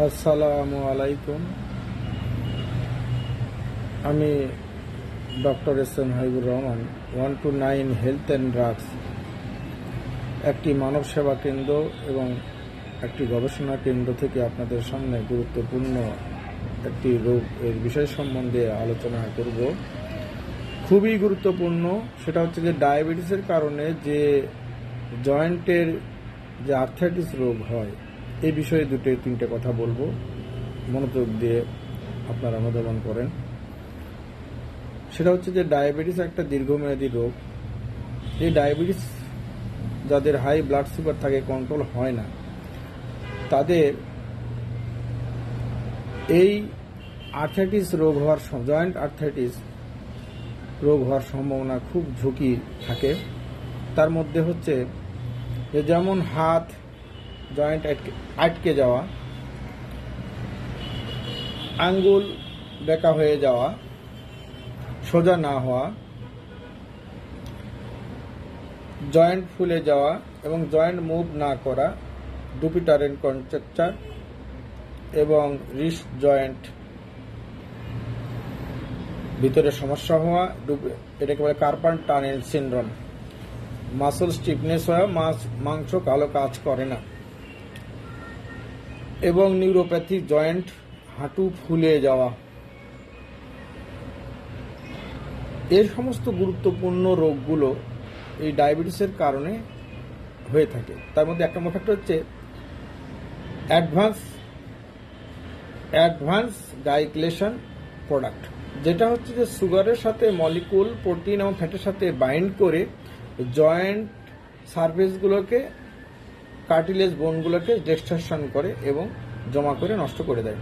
আসসালামু আলাইকুম। আমি doctor S M Habibur Rahman 129 health and drugs একটি মানব সেবা কেন্দ্র এবং একটি গবেষণা কেন্দ্র থেকে আপনাদের সামনে গুরুত্বপূর্ণ একটি রোগের বিষয় সম্বন্ধে আলোচনা করব। খুবই গুরুত্বপূর্ণ, সেটা হচ্ছে যে ডায়াবেটিসের কারণে যে জয়েন্টের যে আর্থ্রাইটিস রোগ হয়, এই বিষয়ে তিনটে কথা বলবো। মনোযোগ দিয়ে আপনারা অনুধাবন করেন। সেটা হচ্ছে যে ডায়াবেটিস একটা দীর্ঘমেয়াদী রোগ। এই ডায়াবেটিস যাদের হাই ব্লাড সুগার থাকে, কন্ট্রোল হয় না, তাদের এই আর্থ্রাইটিস রোগ হওয়ার জয়েন্ট আর্থ্রাইটিস রোগ হওয়ার সম্ভাবনা খুব ঝুঁকি থাকে। তার মধ্যে হচ্ছে যে যেমন হাত জয়েন্ট আটকে যাওয়া, আঙ্গুল বেঁকা হয়ে যাওয়া, সোজা না হওয়া, জয়েন্ট ফুলে যাওয়া এবং জয়েন্ট মুভ না করা, ডুপিটারেন কন্ট্রাকচার এবং রিস্ট জয়েন্ট ভিতরে সমস্যা হওয়া, এটাকে বলে carpal tunnel syndrome. Muscle stiffness হওয়া, মাংস কালো কাজ করে না, এবং নিউরোপ্যাথি জয়েন্ট হাঁটু ফুলে যাওয়া। এর সমস্ত গুরুত্বপূর্ণ রোগগুলো এই ডায়াবেটিসের কারণে হয়ে থাকে। তার মধ্যে এক নম্বর ফ্যাক্টর হচ্ছে অ্যাডভান্স গাইক্লেশন প্রোডাক্ট, যেটা হচ্ছে যে সুগারের সাথে মলিকুল, প্রোটিন এবং ফ্যাটের সাথে বাইন্ড করে জয়েন্ট সারফেসগুলোকে, কার্টিলেজ বোনগুলোকে ডিস্ট্রাকশন করে এবং জমা করে নষ্ট করে দেয়।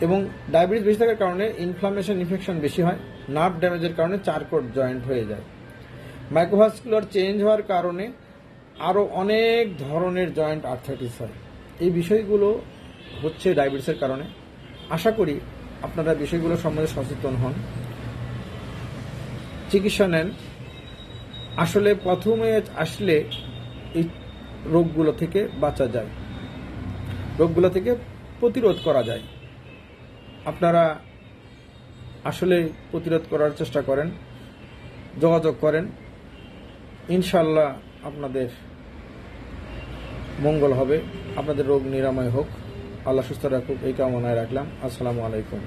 এবং ডায়াবেটিস বেশি থাকার কারণে ইনফ্লামেশন, ইনফেকশন বেশি হয়। নার্ভ ড্যামেজের কারণে চারকোট জয়েন্ট হয়ে যায়। মাইক্রোভাস্কুলার চেঞ্জ হওয়ার কারণে আরও অনেক ধরনের জয়েন্ট আর্থ্রাইটিস হয়। এই বিষয়গুলো হচ্ছে ডায়াবেটিসের কারণে। আশা করি আপনারা বিষয়গুলো সম্বন্ধে সচেতন হন, চিকিৎসা নেন। আসলে প্রথমে আসলে এই রোগগুলো থেকে বাঁচা যায়, রোগগুলো থেকে প্রতিরোধ করা যায়। আপনারা আসলে প্রতিরোধ করার চেষ্টা করেন, যোগাযোগ করেন, ইনশাল্লাহ আপনাদের মঙ্গল হবে, আপনাদের রোগ নিরাময় হোক, আল্লাহ সুস্থ রাখুক, এই কামনায় রাখলাম। আসসালামু আলাইকুম।